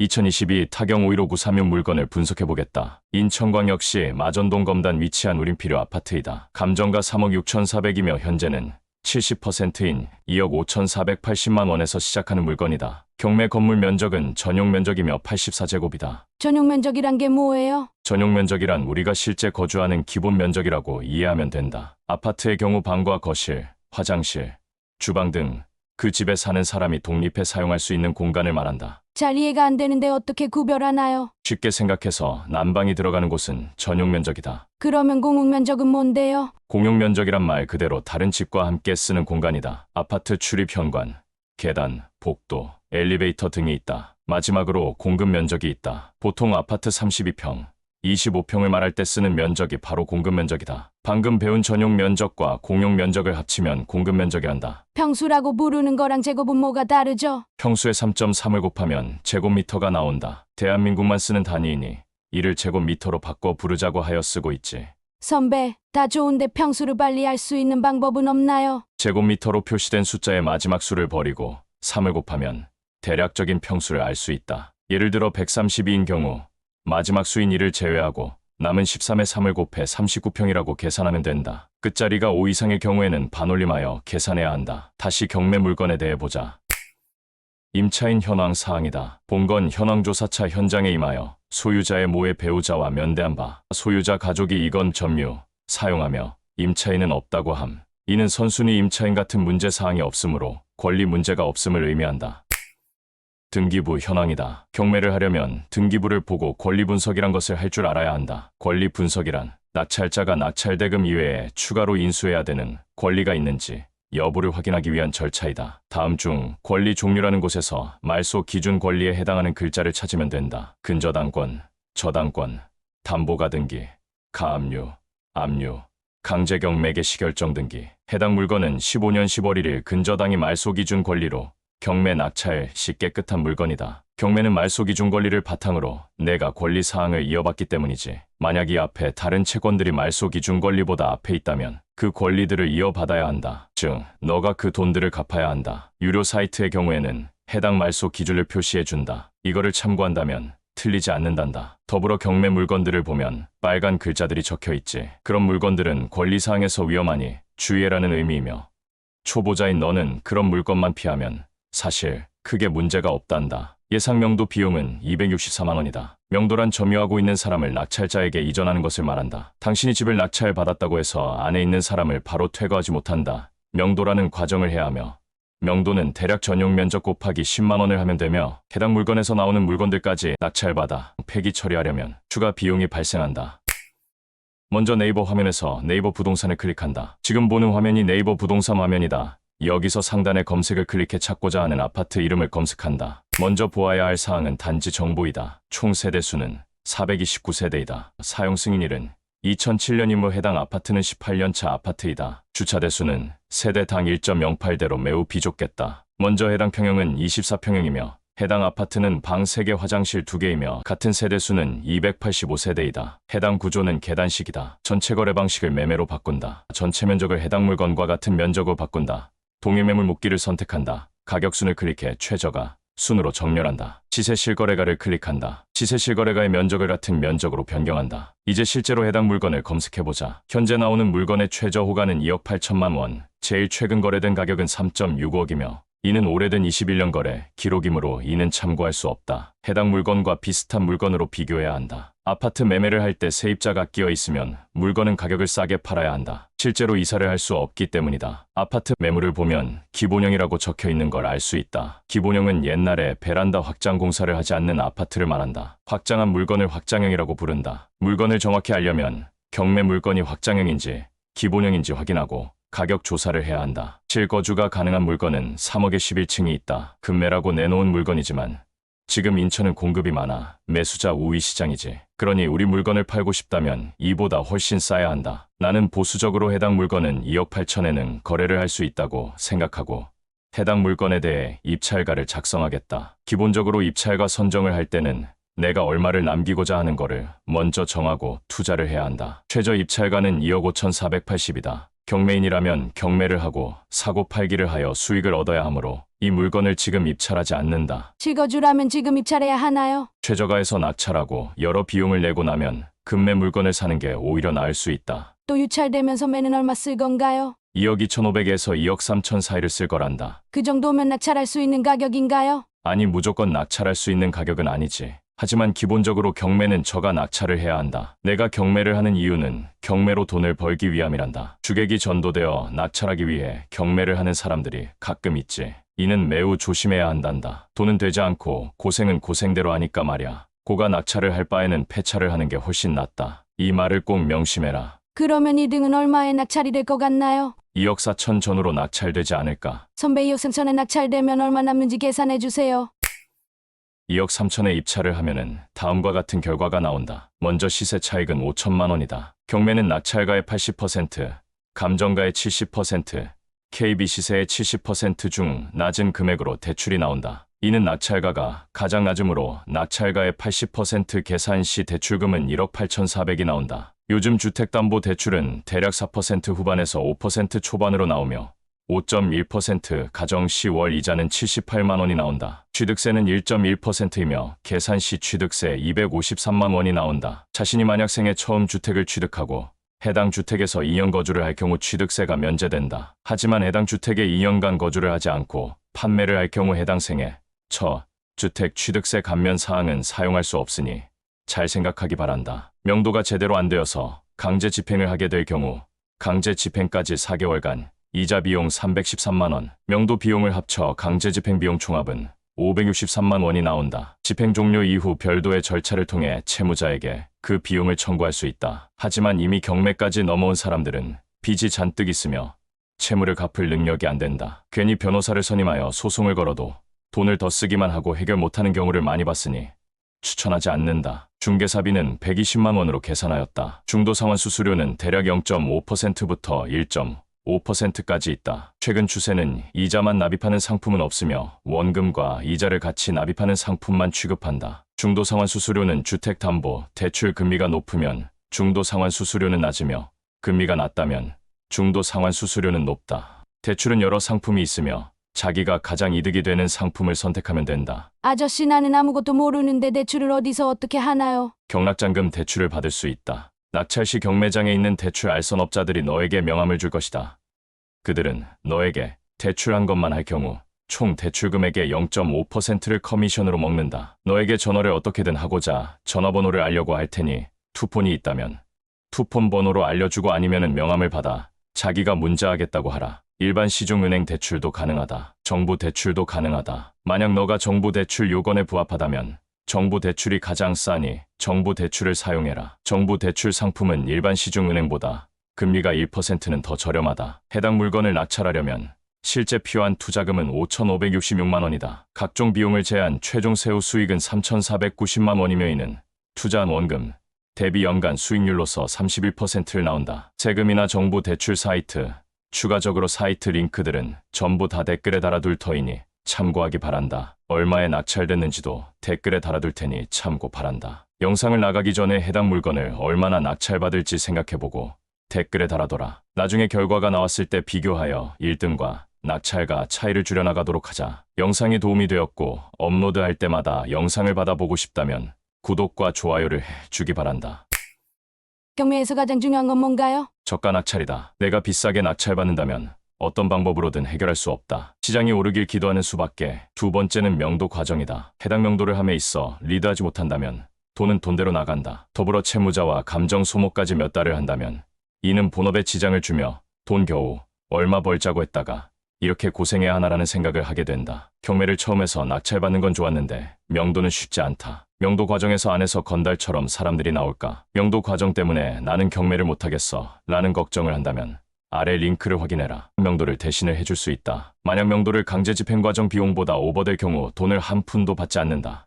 2022 타경 51593용 물건을 분석해보겠다. 인천광역시 마전동 검단 위치한 우린필요 아파트이다. 감정가 3억 6,400이며 현재는 70%인 2억 5,480만 원에서 시작하는 물건이다. 경매 건물 면적은 전용 면적이며 84제곱이다. 전용 면적이란 게 뭐예요? 전용 면적이란 우리가 실제 거주하는 기본 면적이라고 이해하면 된다. 아파트의 경우 방과 거실, 화장실, 주방 등 그 집에 사는 사람이 독립해 사용할 수 있는 공간을 말한다. 잘 이해가 안 되는데 어떻게 구별하나요? 쉽게 생각해서 난방이 들어가는 곳은 전용 면적이다. 그러면 공용 면적은 뭔데요? 공용 면적이란 말 그대로 다른 집과 함께 쓰는 공간이다. 아파트 출입 현관, 계단, 복도, 엘리베이터 등이 있다. 마지막으로 공급 면적이 있다. 보통 아파트 32평, 25평을 말할 때 쓰는 면적이 바로 공급 면적이다. 방금 배운 전용 면적과 공용 면적을 합치면 공급 면적이란다. 평수라고 부르는 거랑 제곱은 뭐가 다르죠? 평수의 3.3을 곱하면 제곱미터가 나온다. 대한민국만 쓰는 단위이니 이를 제곱미터로 바꿔 부르자고 하여 쓰고 있지. 선배, 다 좋은데 평수를 빨리 알 수 있는 방법은 없나요? 제곱미터로 표시된 숫자의 마지막 수를 버리고 3을 곱하면 대략적인 평수를 알 수 있다. 예를 들어 132인 경우 마지막 수인 1을 제외하고 남은 13에 3을 곱해 39평이라고 계산하면 된다. 끝자리가 5 이상일 경우에는 반올림하여 계산해야 한다. 다시 경매 물건에 대해 보자. 임차인 현황 사항이다. 본건 현황조사차 현장에 임하여 소유자의 모의 배우자와 면대한 바 소유자 가족이 이건 점유, 사용하며 임차인은 없다고 함. 이는 선순위 임차인 같은 문제 사항이 없으므로 권리 문제가 없음을 의미한다. 등기부 현황이다. 경매를 하려면 등기부를 보고 권리 분석이란 것을 할 줄 알아야 한다. 권리 분석이란 낙찰자가 낙찰대금 이외에 추가로 인수해야 되는 권리가 있는지 여부를 확인하기 위한 절차이다. 다음 중 권리 종류라는 곳에서 말소 기준 권리에 해당하는 글자를 찾으면 된다. 근저당권, 저당권, 담보가 등기, 가압류, 압류, 강제경매 개시 결정 등기. 해당 물건은 15년 10월 1일 근저당이 말소 기준 권리로 경매 낙찰 시 깨끗한 물건이다. 경매는 말소 기준 권리를 바탕으로 내가 권리 사항을 이어받기 때문이지. 만약 이 앞에 다른 채권들이 말소 기준 권리보다 앞에 있다면 그 권리들을 이어받아야 한다. 즉, 너가 그 돈들을 갚아야 한다. 유료 사이트의 경우에는 해당 말소 기준을 표시해준다. 이거를 참고한다면 틀리지 않는단다. 더불어 경매 물건들을 보면 빨간 글자들이 적혀있지. 그런 물건들은 권리사항에서 위험하니 주의해라는 의미이며 초보자인 너는 그런 물건만 피하면 사실 크게 문제가 없단다. 예상 명도 비용은 264만 원이다. 명도란 점유하고 있는 사람을 낙찰자에게 이전하는 것을 말한다. 당신이 집을 낙찰받았다고 해서 안에 있는 사람을 바로 퇴거하지 못한다. 명도라는 과정을 해야 하며 명도는 대략 전용 면적 곱하기 10만 원을 하면 되며 해당 물건에서 나오는 물건들까지 낙찰받아 폐기 처리하려면 추가 비용이 발생한다. 먼저 네이버 화면에서 네이버 부동산을 클릭한다. 지금 보는 화면이 네이버 부동산 화면이다. 여기서 상단의 검색을 클릭해 찾고자 하는 아파트 이름을 검색한다. 먼저 보아야 할 사항은 단지 정보이다. 총 세대수는 429세대이다. 사용 승인일은 2007년이므로 해당 아파트는 18년차 아파트이다. 주차 대수는 세대당 1.08대로 매우 비좁겠다. 먼저 해당 평형은 24평형이며 해당 아파트는 방 3개 화장실 2개이며 같은 세대수는 285세대이다. 해당 구조는 계단식이다. 전체 거래 방식을 매매로 바꾼다. 전체 면적을 해당 물건과 같은 면적으로 바꾼다. 동일매물 묶기를 선택한다. 가격순을 클릭해 최저가, 순으로 정렬한다. 시세 실거래가를 클릭한다. 시세 실거래가의 면적을 같은 면적으로 변경한다. 이제 실제로 해당 물건을 검색해보자. 현재 나오는 물건의 최저 호가는 2억 8천만 원, 제일 최근 거래된 가격은 3.65억이며 이는 오래된 21년 거래 기록이므로 이는 참고할 수 없다. 해당 물건과 비슷한 물건으로 비교해야 한다. 아파트 매매를 할 때 세입자가 끼어 있으면 물건은 가격을 싸게 팔아야 한다. 실제로 이사를 할 수 없기 때문이다. 아파트 매물을 보면 기본형이라고 적혀 있는 걸 알 수 있다. 기본형은 옛날에 베란다 확장 공사를 하지 않는 아파트를 말한다. 확장한 물건을 확장형이라고 부른다. 물건을 정확히 알려면 경매 물건이 확장형인지 기본형인지 확인하고 가격 조사를 해야 한다. 실거주가 가능한 물건은 3억에 11층이 있다. 급매라고 내놓은 물건이지만 지금 인천은 공급이 많아 매수자 우위 시장이지. 그러니 우리 물건을 팔고 싶다면 이보다 훨씬 싸야 한다. 나는 보수적으로 해당 물건은 2억 8천에는 거래를 할 수 있다고 생각하고 해당 물건에 대해 입찰가를 작성하겠다. 기본적으로 입찰가 선정을 할 때는 내가 얼마를 남기고자 하는 거를 먼저 정하고 투자를 해야 한다. 최저 입찰가는 2억 5,480이다. 경매인이라면 경매를 하고 사고 팔기를 하여 수익을 얻어야 하므로 이 물건을 지금 입찰하지 않는다. 찍어주라면 지금 입찰해야 하나요? 최저가에서 낙찰하고 여러 비용을 내고 나면 급매 물건을 사는 게 오히려 나을 수 있다. 또 유찰되면서 매는 얼마 쓸 건가요? 2억 2,500에서 2억 3천 사이를 쓸 거란다. 그 정도면 낙찰할 수 있는 가격인가요? 아니 무조건 낙찰할 수 있는 가격은 아니지. 하지만 기본적으로 경매는 저가 낙찰을 해야 한다. 내가 경매를 하는 이유는 경매로 돈을 벌기 위함이란다. 주객이 전도되어 낙찰하기 위해 경매를 하는 사람들이 가끔 있지. 이는 매우 조심해야 한단다. 돈은 되지 않고 고생은 고생대로 하니까 말야. 고가 낙찰을 할 바에는 폐차를 하는 게 훨씬 낫다. 이 말을 꼭 명심해라. 그러면 이 등은 얼마에 낙찰이 될 것 같나요? 2억 4천 전후로 낙찰되지 않을까? 선배 2억 3천에 낙찰되면 얼마 남는지 계산해 주세요. 2억 3천에 입찰을 하면은 다음과 같은 결과가 나온다. 먼저 시세 차익은 5천만 원이다. 경매는 낙찰가의 80%, 감정가의 70%, KB 시세의 70% 중 낮은 금액으로 대출이 나온다. 이는 낙찰가가 가장 낮으므로 낙찰가의 80% 계산 시 대출금은 1억 8,400이 나온다. 요즘 주택담보대출은 대략 4% 후반에서 5% 초반으로 나오며 5.1% 가정 시 월 이자는 78만 원이 나온다. 취득세는 1.1%이며 계산 시 취득세 253만 원이 나온다. 자신이 만약 생애 처음 주택을 취득하고 해당 주택에서 2년 거주를 할 경우 취득세가 면제된다. 하지만 해당 주택에 2년간 거주를 하지 않고 판매를 할 경우 해당 생애 처 주택 취득세 감면 사항은 사용할 수 없으니 잘 생각하기 바란다. 명도가 제대로 안 되어서 강제 집행을 하게 될 경우 강제 집행까지 4개월간 이자 비용 313만 원, 명도 비용을 합쳐 강제 집행 비용 총합은 563만 원이 나온다. 집행 종료 이후 별도의 절차를 통해 채무자에게 그 비용을 청구할 수 있다. 하지만 이미 경매까지 넘어온 사람들은 빚이 잔뜩 있으며 채무를 갚을 능력이 안 된다. 괜히 변호사를 선임하여 소송을 걸어도 돈을 더 쓰기만 하고 해결 못하는 경우를 많이 봤으니 추천하지 않는다. 중개사비는 120만 원으로 계산하였다. 중도상환 수수료는 대략 0.5%부터 1.5%까지 있다. 최근 추세는 이자만 납입하는 상품은 없으며 원금과 이자를 같이 납입하는 상품만 취급한다. 중도상환 수수료는 주택담보, 대출 금리가 높으면 중도상환 수수료는 낮으며 금리가 낮다면 중도상환 수수료는 높다. 대출은 여러 상품이 있으며 자기가 가장 이득이 되는 상품을 선택하면 된다. 아저씨 나는 아무것도 모르는데 대출을 어디서 어떻게 하나요? 경락잔금 대출을 받을 수 있다. 낙찰 시 경매장에 있는 대출 알선업자들이 너에게 명함을 줄 것이다. 그들은 너에게 대출한 것만 할 경우 총 대출 금액의 0.5%를 커미션으로 먹는다. 너에게 전화를 어떻게든 하고자 전화번호를 알려고 할 테니 투폰이 있다면 투폰 번호로 알려주고 아니면은 명함을 받아 자기가 문자하겠다고 하라. 일반 시중은행 대출도 가능하다. 정부 대출도 가능하다. 만약 너가 정부 대출 요건에 부합하다면 정부 대출이 가장 싸니 정부 대출을 사용해라. 정부 대출 상품은 일반 시중은행보다 금리가 1%는 더 저렴하다. 해당 물건을 낙찰하려면 실제 필요한 투자금은 5,566만 원이다. 각종 비용을 제한 최종 세후 수익은 3,490만 원이며 이는 투자한 원금 대비 연간 수익률로서 31%를 나온다. 세금이나 정부 대출 사이트, 추가적으로 사이트 링크들은 전부 다 댓글에 달아둘 터이니 참고하기 바란다. 얼마에 낙찰됐는지도 댓글에 달아둘 테니 참고 바란다. 영상을 나가기 전에 해당 물건을 얼마나 낙찰받을지 생각해보고 댓글에 달아둬라. 나중에 결과가 나왔을 때 비교하여 1등과 낙찰가 차이를 줄여나가도록 하자. 영상이 도움이 되었고 업로드할 때마다 영상을 받아보고 싶다면 구독과 좋아요를 해주기 바란다. 경매에서 가장 중요한 건 뭔가요? 저가 낙찰이다. 내가 비싸게 낙찰받는다면 어떤 방법으로든 해결할 수 없다. 시장이 오르길 기도하는 수밖에. 두 번째는 명도 과정이다. 해당 명도를 함에 있어 리드하지 못한다면 돈은 돈대로 나간다. 더불어 채무자와 감정 소모까지 몇 달을 한다면 이는 본업에 지장을 주며 돈 겨우 얼마 벌자고 했다가 이렇게 고생해야 하나라는 생각을 하게 된다. 경매를 처음 해서 낙찰받는 건 좋았는데 명도는 쉽지 않다. 명도 과정에서 안에서 건달처럼 사람들이 나올까? 명도 과정 때문에 나는 경매를 못하겠어 라는 걱정을 한다면 아래 링크를 확인해라. 명도를 대신을 해줄 수 있다. 만약 명도를 강제 집행 과정 비용보다 오버될 경우 돈을 한 푼도 받지 않는다.